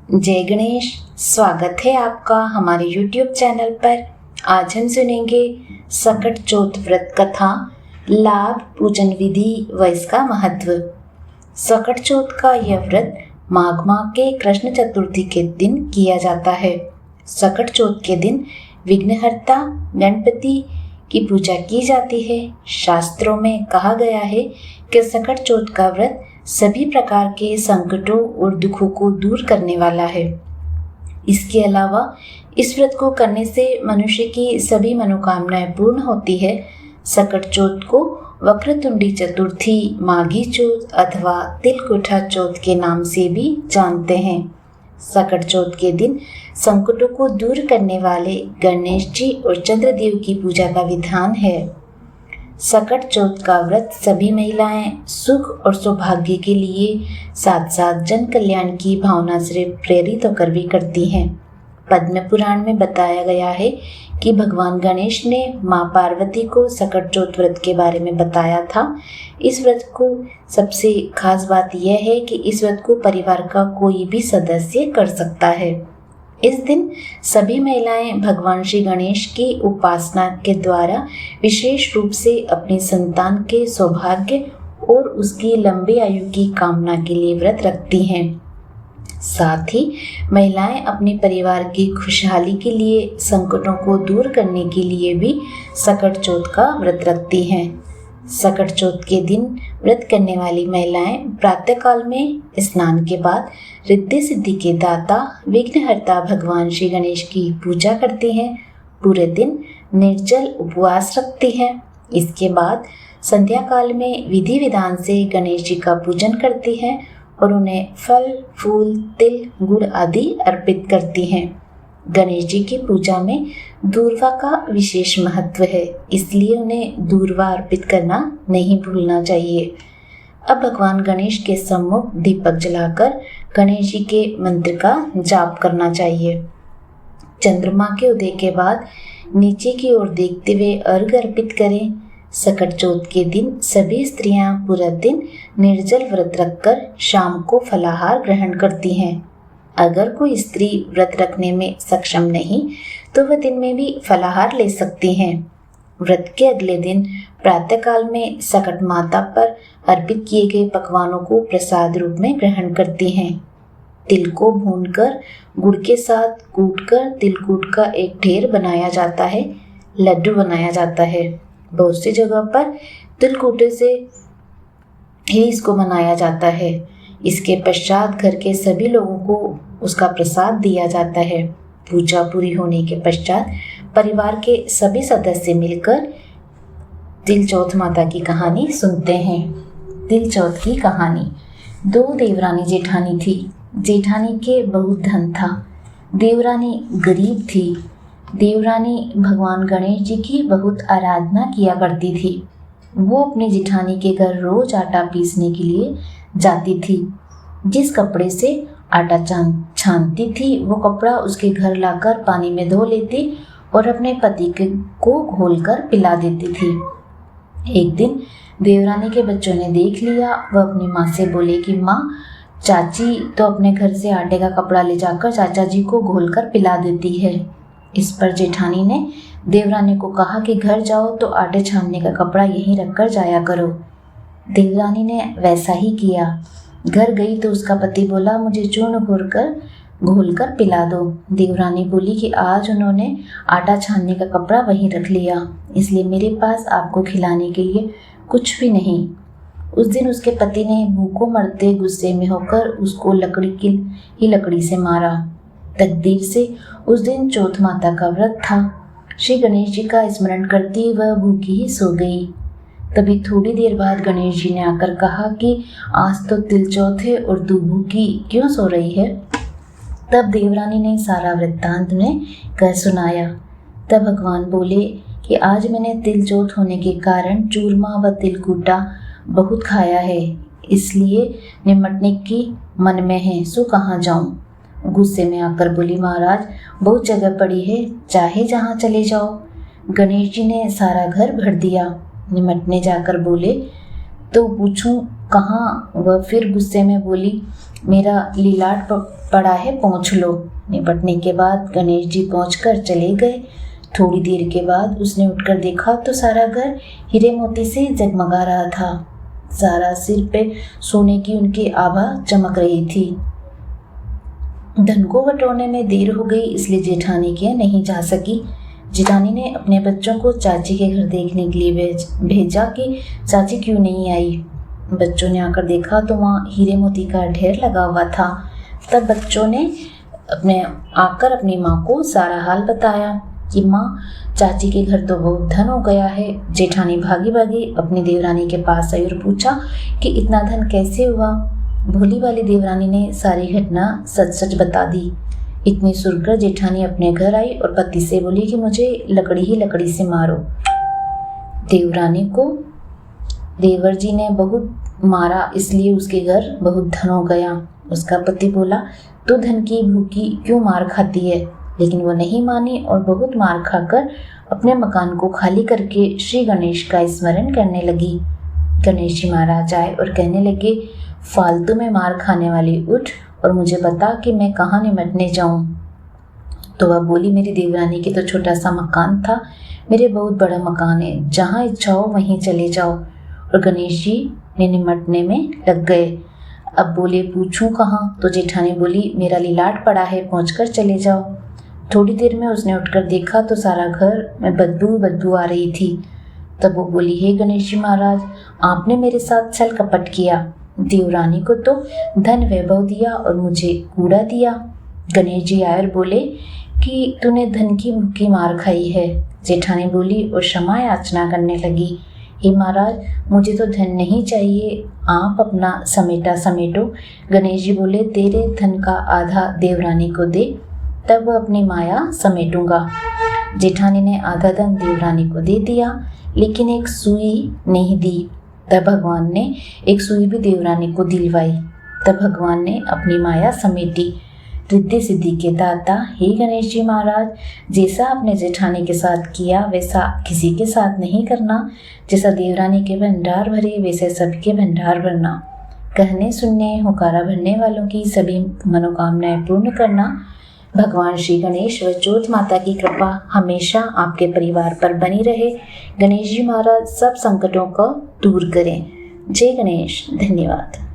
जय गणेश। स्वागत है आपका हमारे YouTube चैनल पर। आज हम सुनेंगे सकट चौथ व्रत कथा, लाभ, पूजन विधि व इसका महत्व। सकट चौथ का यह व्रत माघ माह के कृष्ण चतुर्थी के दिन किया जाता है। सकट चौथ के दिन विघ्नहर्ता गणपति की पूजा की जाती है। शास्त्रों में कहा गया है कि सकट चौथ का व्रत सभी प्रकार के संकटों और दुखों को दूर करने वाला है। इसके अलावा इस व्रत को करने से मनुष्य की सभी मनोकामनाएं पूर्ण होती है। सकट चौथ को वक्रतुंडी चतुर्थी, माघी चौथ अथवा तिलकुटा चौथ के नाम से भी जानते हैं। सकट चौथ के दिन संकटों को दूर करने वाले गणेश जी और चंद्रदेव की पूजा का विधान है। सकट चौथ का व्रत सभी महिलाएं सुख और सौभाग्य के लिए साथ साथ जन कल्याण की भावना से प्रेरित होकर भी करती हैं। पद्म पुराण में बताया गया है कि भगवान गणेश ने मां पार्वती को सकट चौथ व्रत के बारे में बताया था। इस व्रत को सबसे खास बात यह है कि इस व्रत को परिवार का कोई भी सदस्य कर सकता है। इस दिन सभी महिलाएं भगवान श्री गणेश की उपासना के द्वारा विशेष रूप से अपनी संतान के सौभाग्य और उसकी लंबी आयु की कामना के लिए व्रत रखती हैं। साथ ही महिलाएं अपने परिवार की खुशहाली के लिए, संकटों को दूर करने के लिए भी सकट चौथ का व्रत रखती हैं। सकट चौथ के दिन व्रत करने वाली महिलाएं प्रातःकाल में स्नान के बाद रिद्धि सिद्धि के दाता विघ्नहर्ता भगवान श्री गणेश की पूजा करती हैं। पूरे दिन निर्जल उपवास रखती हैं। इसके बाद संध्या काल में विधि विधान से गणेश जी का पूजन करती हैं और उन्हें फल, फूल, तिल, गुड़ आदि अर्पित करती हैं। गणेश जी की पूजा में दूर्वा का विशेष महत्व है, इसलिए उन्हें दूर्वा अर्पित करना नहीं भूलना चाहिए। अब भगवान गणेश के सम्मुख दीपक जलाकर गणेश जी के मंत्र का जाप करना चाहिए। चंद्रमा के उदय के बाद नीचे की ओर देखते हुए अर्घ्य अर्पित करें। सकट चौथ के दिन सभी स्त्रियां पूरा दिन निर्जल व्रत रखकर शाम को फलाहार ग्रहण करती हैं। अगर कोई स्त्री व्रत रखने में सक्षम नहीं तो वह दिन में भी फलाहार ले सकती हैं। व्रत के अगले दिन प्रातःकाल में सकट माता पर अर्पित किए गए पकवानों को प्रसाद रूप में ग्रहण करती हैं। तिल को भूनकर गुड़ के साथ कूटकर तिलकूट का एक ढेर बनाया जाता है, लड्डू बनाया जाता है। बहुत सी जगह पर तिलकूटे से ही इसको बनाया जाता है। इसके पश्चात घर के सभी लोगों को उसका प्रसाद दिया जाता है। पूजा पूरी होने के पश्चात परिवार के सभी सदस्य मिलकर तिल चौथ माता की कहानी सुनते हैं। तिल चौथ की कहानी। दो देवरानी जेठानी थी। जेठानी के बहुत धन था। देवरानी गरीब थी। देवरानी भगवान गणेश जी की बहुत आराधना किया करती थी। वो अपनी जेठानी के घर रोज आटा पीसने के लिए जाती थी। जिस कपड़े से आटा छानती थी वो कपड़ा उसके घर लाकर पानी में धो लेती और अपने पति को घोलकर पिला देती थी। एक दिन देवरानी के बच्चों ने देख लिया। वह अपनी माँ से बोले कि माँ, चाची तो अपने घर से आटे का कपड़ा ले जाकर चाचा जी को घोलकर पिला देती है। इस पर जेठानी ने देवरानी को कहा कि घर जाओ तो आटे छानने का कपड़ा यहीं रखकर जाया करो। देवरानी ने वैसा ही किया। घर गई तो उसका पति बोला, मुझे चूर्ण घोलकर पिला दो। देवरानी बोली कि आज उन्होंने आटा छानने का कपड़ा वहीं रख लिया, इसलिए मेरे पास आपको खिलाने के लिए कुछ भी नहीं। उस दिन उसके पति ने भूखों मरते गुस्से में होकर उसको लकड़ी से मारा। तकदीर से उस दिन चौथ माता का व्रत था। श्री गणेश जी का स्मरण करती वह भूखी ही सो गई। तभी थोड़ी देर बाद गणेश जी ने आकर कहा कि आज तो तिल चौथ है और तू भूखी क्यों सो रही है। तब देवरानी ने सारा वृत्तांत उन्हें कह सुनाया। तब भगवान बोले कि आज मैंने तिल चौथ होने के कारण चूरमा व तिलकूटा बहुत खाया है, इसलिए निमटने की मन में है, सो कहाँ जाऊँ। गुस्से में आकर बोली, महाराज बहुत जगह पड़ी है, चाहे जहाँ चले जाओ। गणेश जी ने सारा घर भर दिया। निमटने जाकर बोले तो पूछूं कहाँ। वह फिर गुस्से में बोली, मेरा लीलाट पड़ा है पहुँच लो। निपटने के बाद गणेश जी पहुँचकर चले गए। थोड़ी देर के बाद उसने उठकर देखा तो सारा घर हीरे मोती से जगमगा रहा था। सारा सिर पे सोने की उनकी आभा चमक रही थी। धन को बटोरने में देर हो गई, इसलिए जेठानी के यहाँ नहीं जा सकी। जेठानी ने अपने बच्चों को चाची के घर देखने के लिए भेजा कि चाची क्यों नहीं आई। बच्चों ने आकर देखा तो वहाँ हीरे मोती का ढेर लगा हुआ था। तब बच्चों ने आकर अपनी माँ को सारा हाल बताया कि माँ, चाची के घर तो बहुत धन हो गया है। जेठानी भागी भागी अपनी देवरानी के पास आई और पूछा कि इतना धन कैसे हुआ। भोली वाली देवरानी ने सारी घटना सच सच बता दी। इतनी सुनकर जेठानी अपने घर आई और पति से बोली कि मुझे लकड़ी ही लकड़ी से मारो। देवरानी को देवर जी ने बहुत मारा, इसलिए उसके घर बहुत धन हो गया। उसका पति बोला, तू धन की भूखी क्यों मार खाती है? लेकिन वो नहीं मानी और बहुत मार खाकर अपने मकान को खाली करके श्री गणेश का स्मरण करने लगी। गणेश जी महाराज आए और कहने लगे, फालतू में मार खाने वाली, उठ और मुझे बता कि मैं कहाँ निमटने जाऊँ। तो वह बोली, मेरी देवरानी के तो छोटा सा मकान था, मेरे बहुत बड़ा मकान है, जहाँ इच्छा हो वहीं चले जाओ। और गणेश जी ने निमटने में लग गए। अब बोले, पूछूं कहाँ? तो जेठानी बोली, मेरा लिलाट पड़ा है, पहुँचकर चले जाओ। थोड़ी देर में उसने उठकर देखा तो सारा घर में बदबू आ रही थी। तब वो बोली, हे गणेश जी महाराज, आपने मेरे साथ छल कपट किया। देवरानी को तो धन वैभव दिया और मुझे कूड़ा दिया। गणेश जी आए और बोले कि तूने धन की भूखी मार खाई है। जेठानी बोली और क्षमा याचना करने लगी, हे महाराज, मुझे तो धन नहीं चाहिए, आप अपना समेटा समेटो। गणेश जी बोले, तेरे धन का आधा देवरानी को दे, तब वह अपनी माया समेटूंगा। जेठानी ने आधा धन देवरानी को दे दिया, लेकिन एक सुई नहीं दी। तब भगवान ने एक सुई भी देवरानी को दिलवाई। तब भगवान ने अपनी माया समेटी। रिद्धि सिद्धि के दाता, हे गणेश जी महाराज, जैसा आपने जेठानी के साथ किया वैसा किसी के साथ नहीं करना। जैसा देवरानी के भंडार भरे वैसे सबके भंडार भरना। कहने सुनने होकारा भरने वालों की सभी मनोकामनाएं पूर्ण करना। भगवान श्री गणेश व ज्योत माता की कृपा हमेशा आपके परिवार पर बनी रहे। गणेश जी महाराज सब संकटों को दूर करें। जय गणेश। धन्यवाद।